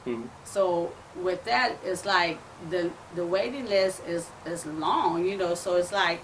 Mm-hmm. So with that, it's like the waiting list is long, you know. So it's like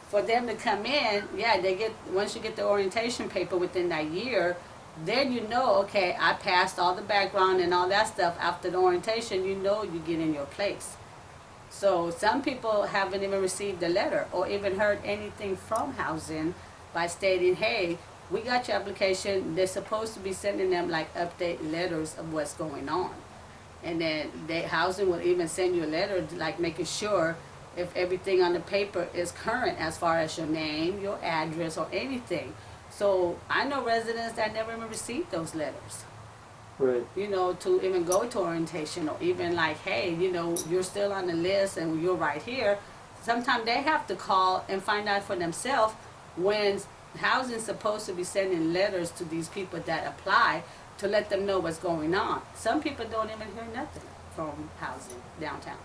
for them to come in, yeah, they get once you get the orientation paper within that year, then you know, okay, I passed all the background and all that stuff after the orientation. You know, you get in your place. So some people haven't even received a letter or even heard anything from housing by stating, hey, we got your application. They're supposed to be sending them like update letters of what's going on. And then housing will even send you a letter like making sure if everything on the paper is current as far as your name, your address, or anything. So I know residents that never even received those letters, Right. you know, to even go to orientation, or even like, hey, you know, you're still on the list and you're right here. Sometimes they have to call and find out for themselves when housing's supposed to be sending letters to these people that apply to let them know what's going on. Some people don't even hear nothing from housing downtown.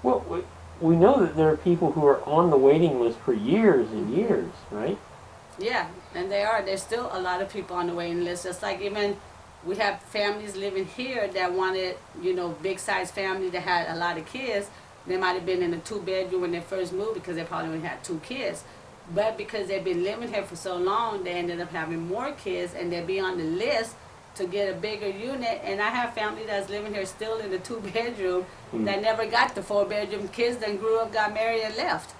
Well, we know that there are people who are on the waiting list for years and years, right? Yeah, and they are. There's still a lot of people on the waiting list. It's like even we have families living here that wanted, you know, big size family that had a lot of kids. They might have been in a 2-bedroom when they first moved because they probably only had 2 kids. But because they've been living here for so long, they ended up having more kids and they'll be on the list to get a bigger unit. And I have family that's living here still in the 2-bedroom that never got the 4-bedroom. Kids then grew up, got married, and left.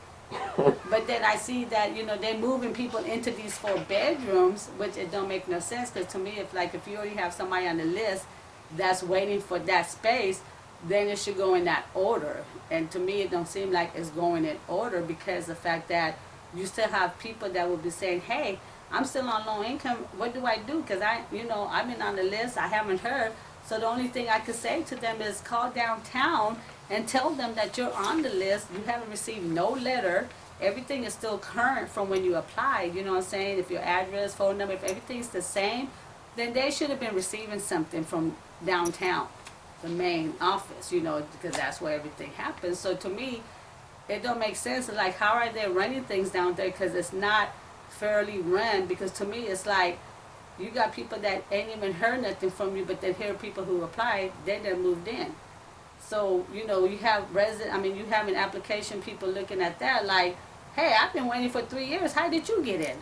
But then I see that, you know, they're moving people into these 4 bedrooms, which it don't make no sense. Because to me, if you already have somebody on the list that's waiting for that space, then it should go in that order. And to me, it don't seem like it's going in order because the fact that you still have people that will be saying, hey, I'm still on low income. What do I do? Because I've been on the list. I haven't heard. So the only thing I could say to them is call downtown and tell them that you're on the list. You haven't received no letter. Everything is still current from when you applied. You know what I'm saying? If your address, phone number, if everything's the same, then they should have been receiving something from downtown, the main office, you know, because that's where everything happens. So to me, it don't make sense. Like, how are they running things down there? Because it's not fairly run. Because to me, it's like you got people that ain't even heard nothing from you, but then here are people who applied, they done moved in. So, you know, you have you have an application, people looking at that like, hey, I've been waiting for 3 years. How did you get in?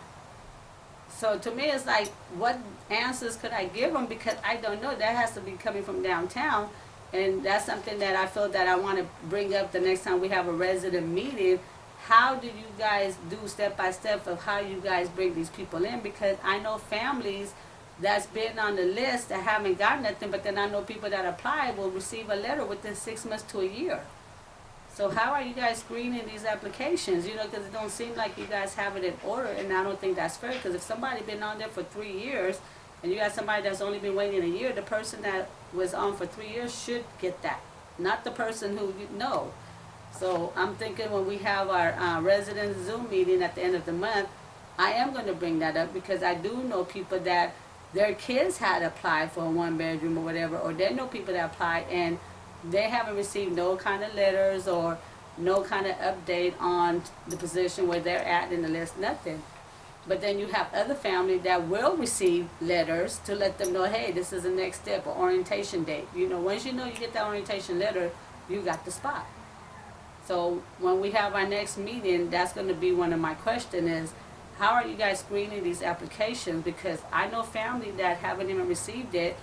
So to me, it's like, what answers could I give them? Because I don't know. That has to be coming from downtown. And that's something that I feel that I want to bring up the next time we have a resident meeting. How do you guys do step by step of how you guys bring these people in? Because I know families that's been on the list that haven't got nothing, but then I know people that apply will receive a letter within 6 months to a year. So how are you guys screening these applications? You know, because it don't seem like you guys have it in order, and I don't think that's fair. Because if somebody been on there for 3 years, and you got somebody that's only been waiting a year, the person that was on for 3 years should get that, not the person who you know. So I'm thinking when we have our resident Zoom meeting at the end of the month, I am going to bring that up because I do know people that their kids had applied for a 1-bedroom or whatever, or they know people that applied and they haven't received no kind of letters or no kind of update on the position where they're at in the list, nothing. But then you have other family that will receive letters to let them know, hey, this is the next step, or orientation date. You know, once you know you get that orientation letter, you got the spot. So when we have our next meeting, that's going to be one of my questions is, how are you guys screening these applications? Because I know family that haven't even received it,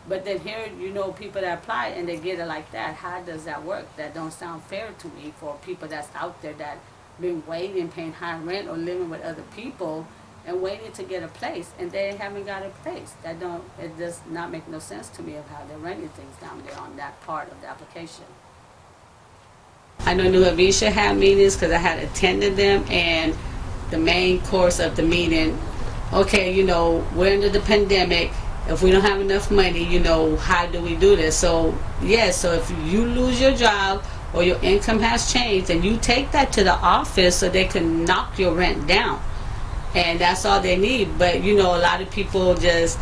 but then here you know people that apply and they get it like that. How does that work? That don't sound fair to me for people that's out there that been waiting, paying high rent or living with other people and waiting to get a place and they haven't got a place. It does not make no sense to me of how they're running things down there on that part of the application. I know New Havisha had meetings because I had attended them, and the main course of the meeting, okay, you know, we're under the pandemic. If we don't have enough money, you know, how do we do this? So, yeah, so if you lose your job or your income has changed, and you take that to the office so they can knock your rent down. And that's all they need. But, you know, a lot of people just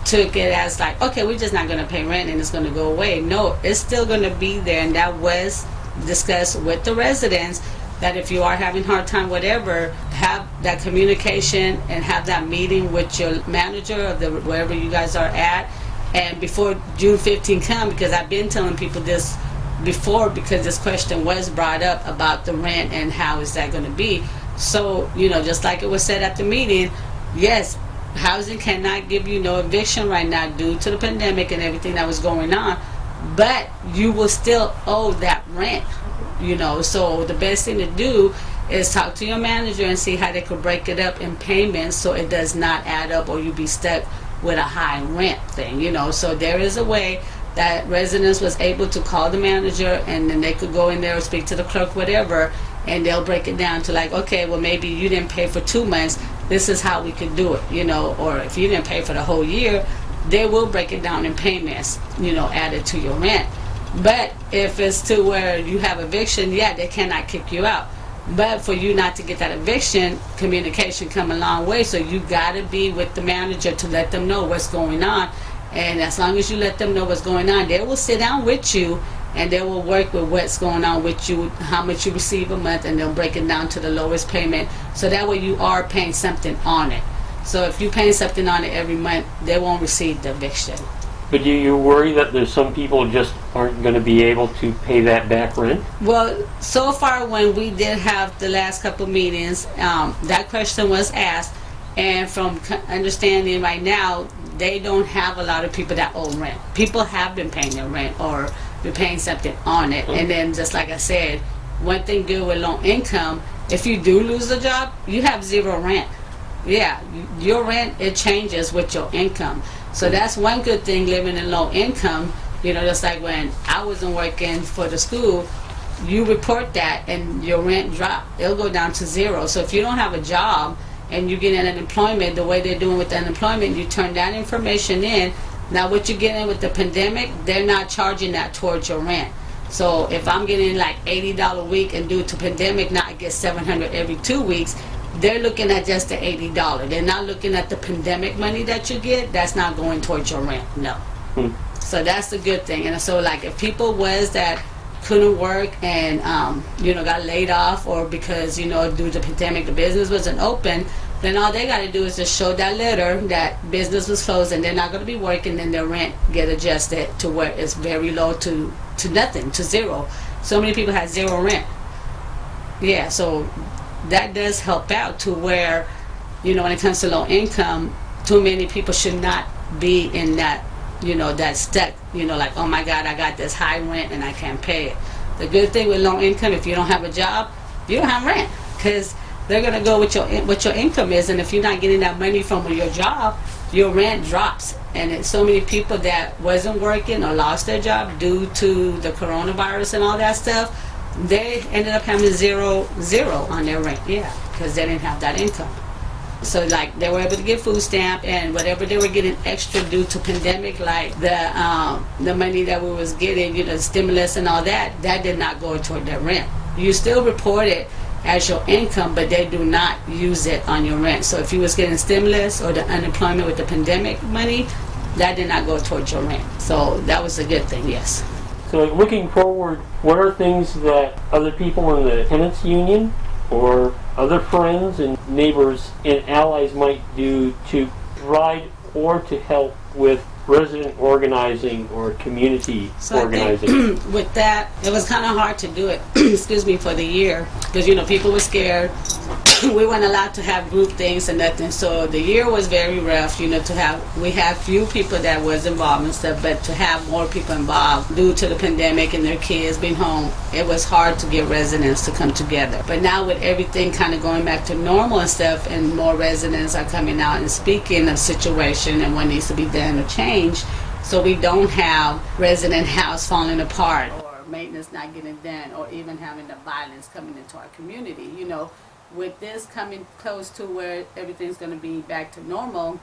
took it as like, okay, we're just not going to pay rent and it's going to go away. No, it's still going to be there. And that was discussed with the residents, that if you are having hard time, whatever, have that communication and have that meeting with your manager of the wherever you guys are at, And before June 15 come, because I've been telling people this before, because this question was brought up about the rent and how is that going to be. So, just like it was said at the meeting, yes, housing cannot give you no eviction right now due to the pandemic and everything that was going on, but you will still owe that rent. So the best thing to do is talk to your manager and see how they could break it up in payments so it does not add up or you be stuck with a high rent thing. So there is a way that residents was able to call the manager, and then they could go in there or speak to the clerk, whatever, and they'll break it down to like, okay, well, maybe you didn't pay for 2 months, this is how we could do it, or if you didn't pay for the whole year, they will break it down in payments, added to your rent. But if it's to where you have eviction, yeah, they cannot kick you out. But for you not to get that eviction, communication come a long way. So you got to be with the manager to let them know what's going on. And as long as you let them know what's going on, they will sit down with you and they will work with what's going on with you, how much you receive a month, and they'll break it down to the lowest payment. So that way you are paying something on it. So if you're paying something on it every month, they won't receive the eviction. But do you worry that there's some people just aren't going to be able to pay that back rent? Well, so far when we did have the last couple meetings, that question was asked, and from understanding right now, they don't have a lot of people that owe rent. People have been paying their rent or been paying something on it. And then just like I said, one thing good with low income, if you do lose a job, you have zero rent. Yeah, your rent, it changes with your income. So that's one good thing living in low income. Just like when I wasn't working for the school, you report that and your rent drop. It'll go down to zero. So if you don't have a job and you get an unemployment, the way they're doing with the unemployment, you turn that information in. Now what you're getting with the pandemic, they're not charging that towards your rent. So if I'm getting like $80 a week and due to pandemic, now I get $700 every 2 weeks, they're looking at just the $80. They're not looking at the pandemic money that you get. That's not going towards your rent. No. So that's the good thing. And so like if people was that couldn't work and got laid off, or because due to the pandemic the business wasn't open, then all they got to do is just show that letter that business was closed and they're not going to be working, then their rent get adjusted to where it's very low to nothing, to zero. So many people have zero rent. Yeah, so that does help out to where, when it comes to low income, too many people should not be in that, that stuck, like, oh my God, I got this high rent and I can't pay it. The good thing with low income, if you don't have a job, you don't have rent, because they're going to go with what your income is, and if you're not getting that money from your job, your rent drops. And it's so many people that wasn't working or lost their job due to the coronavirus and all that stuff, they ended up having zero on their rent, because they didn't have that income. So like they were able to get food stamp and whatever they were getting extra due to pandemic, like the money that we was getting, stimulus and all that did not go toward their rent. You still report it as your income, but they do not use it on your rent. So if you was getting stimulus or the unemployment with the pandemic money, that did not go towards your rent. So that was a good thing, yes. So looking forward, what are things that other people in the tenants union or other friends and neighbors and allies might do to provide or to help with resident organizing or community organizing? I think with that, it was kind of hard to do it, excuse me, for the year, because people were scared. We weren't allowed to have group things and nothing, so the year was very rough. We had few people that was involved and stuff, but to have more people involved due to the pandemic and their kids being home, it was hard to get residents to come together. But now with everything kind of going back to normal and stuff, and more residents are coming out and speaking of situation and what needs to be done or changed, so we don't have resident house falling apart or maintenance not getting done, or even having the violence coming into our community. With this coming close to where everything's going to be back to normal,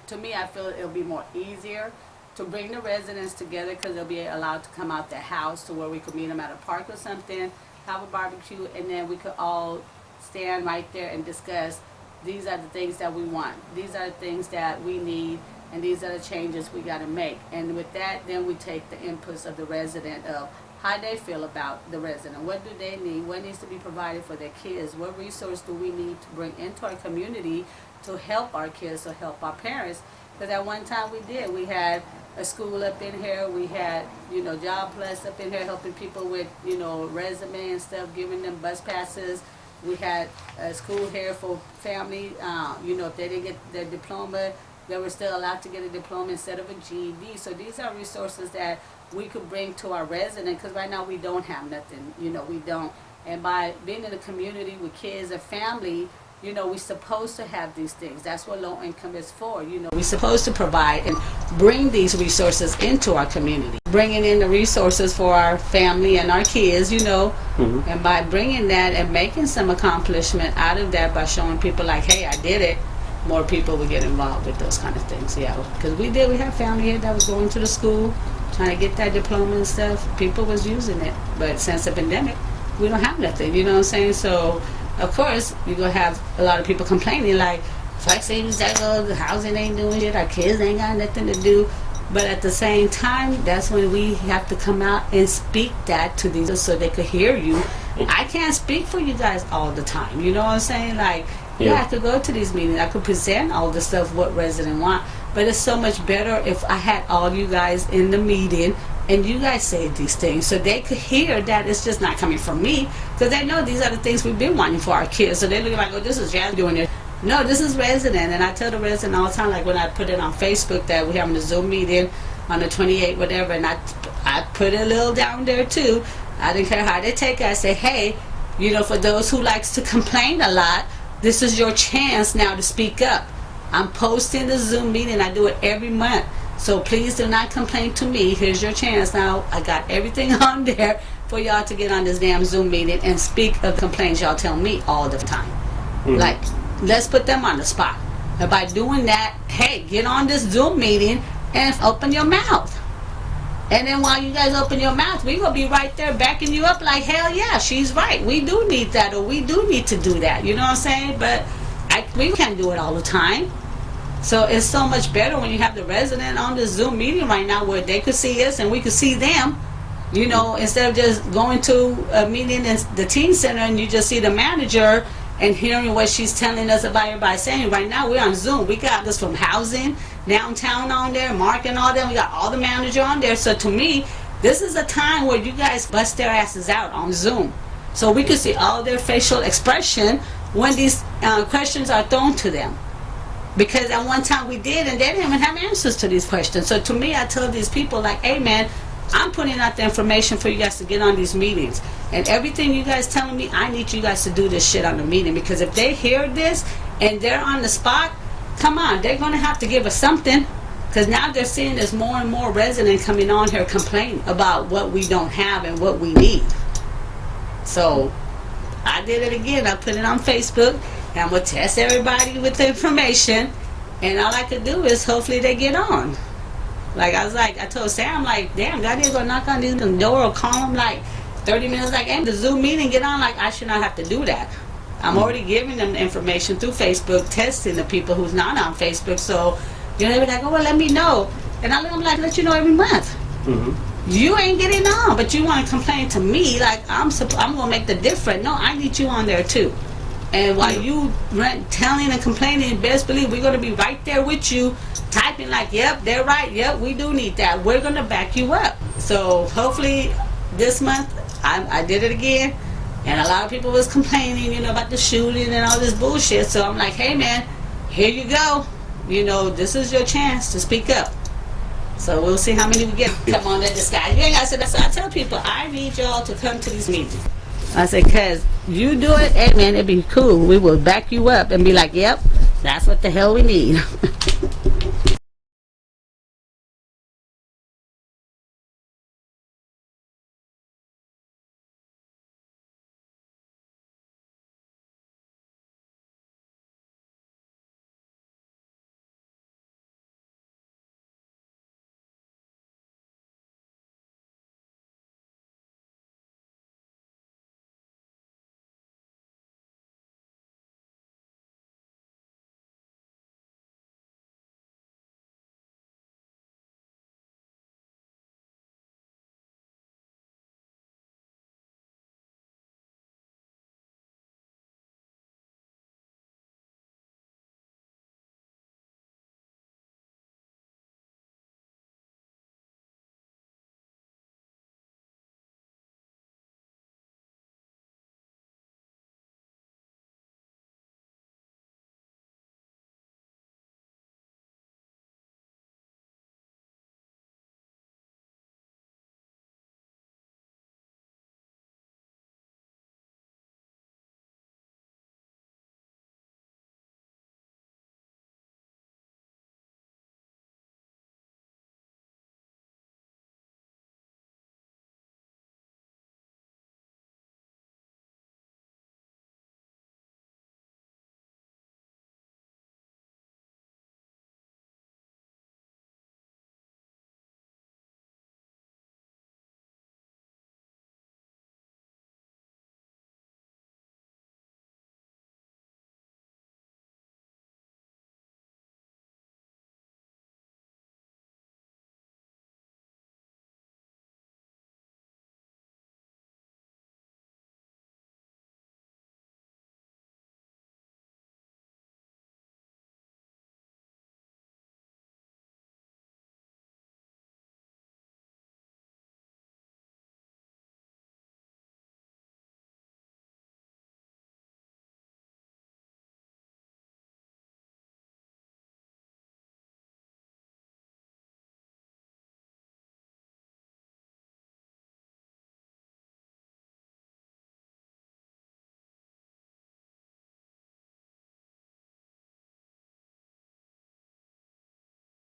to me, I feel it'll be more easier to bring the residents together, because they'll be allowed to come out their house to where we could meet them at a park or something, have a barbecue, and then we could all stand right there and discuss, these are the things that we want, these are the things that we need, and these are the changes we got to make. And with that, then we take the inputs of the resident of how they feel about the resident. What do they need? What needs to be provided for their kids? What resource do we need to bring into our community to help our kids or help our parents? Because at one time we did. We had a school up in here. We had, Job Plus up in here helping people with, resume and stuff, giving them bus passes. We had a school here for family, if they didn't get their diploma, they were still allowed to get a diploma instead of a GED. So these are resources that we could bring to our residents, because right now we don't have nothing, we don't. And by being in a community with kids and family, we're supposed to have these things. That's what low income is for. We're supposed to provide and bring these resources into our community. Bringing in the resources for our family and our kids, and by bringing that and making some accomplishment out of that by showing people like, hey, I did it, more people would get involved with those kind of things. Yeah, because we have family here that was going to the school, trying to get that diploma and stuff. People was using it. But since the pandemic, we don't have nothing, you know what I'm saying? So, of course, you're going to have a lot of people complaining, like, flex savings, the housing ain't doing shit, our kids ain't got nothing to do. But at the same time, that's when we have to come out and speak that to these so they could hear you. I can't speak for you guys all the time, you know what I'm saying? Like, I could go to these meetings, I could present all the stuff what residents want, but it's so much better if I had all you guys in the meeting and you guys say these things so they could hear that it's just not coming from me, because they know these are the things we've been wanting for our kids. So they look like, oh, this is Jazz doing it. No, this is resident. And I tell the resident all the time, like when I put it on Facebook that we're having a Zoom meeting on the 28th, whatever, and I put a little down there too. I didn't care how they take it. I say, hey, for those who likes to complain a lot, this is your chance now to speak up. I'm posting the Zoom meeting. I do it every month. So please do not complain to me. Here's your chance. Now, I got everything on there for y'all to get on this damn Zoom meeting and speak of complaints y'all tell me all the time. Like, let's put them on the spot. And by doing that, hey, get on this Zoom meeting and open your mouth. And then while you guys open your mouth, we're going to be right there backing you up like, hell yeah, she's right. We do need that, or we do need to do that. You know what I'm saying? But we can't do it all the time. So it's so much better when you have the resident on the Zoom meeting right now where they could see us and we could see them, instead of just going to a meeting in the teen center and you just see the manager and hearing what she's telling us about everybody saying. Right now we're on Zoom. We got this from housing, downtown on there, Mark and all them. We got all the manager on there. So to me, this is a time where you guys bust their asses out on Zoom. So we could see all their facial expression when these questions are thrown to them. Because at one time we did, and they didn't even have answers to these questions. So to me, I tell these people, like, hey man, I'm putting out the information for you guys to get on these meetings. And everything you guys telling me, I need you guys to do this shit on the meeting. Because if they hear this and they're on the spot, come on, they're going to have to give us something. Because now they're seeing there's more and more residents coming on here complaining about what we don't have and what we need. So I did it again. I put it on Facebook. And I'm going to test everybody with the information. And all I could do is hopefully they get on. Like, I told Sam, like, damn, God is going to knock on this door or call them like 30 minutes, like, hey, the Zoom meeting, get on. Like, I should not have to do that. I'm already giving them information through Facebook, testing the people who's not on Facebook. So, they be like, oh, well, let me know. And I let you know every month. You ain't getting on, but you want to complain to me like I'm going to make the difference. No, I need you on there too. And while you telling and complaining, best believe we're going to be right there with you, typing like, yep, they're right, yep, we do need that. We're going to back you up. So hopefully this month, I did it again, and a lot of people was complaining, about the shooting and all this bullshit. So I'm like, hey man, here you go. This is your chance to speak up. So we'll see how many we get. Come on, let this guy. You ain't got to say that. So I tell people, I need y'all to come to these meetings. I said, because you do it, hey man, it'd be cool. We will back you up and be like, yep, that's what the hell we need.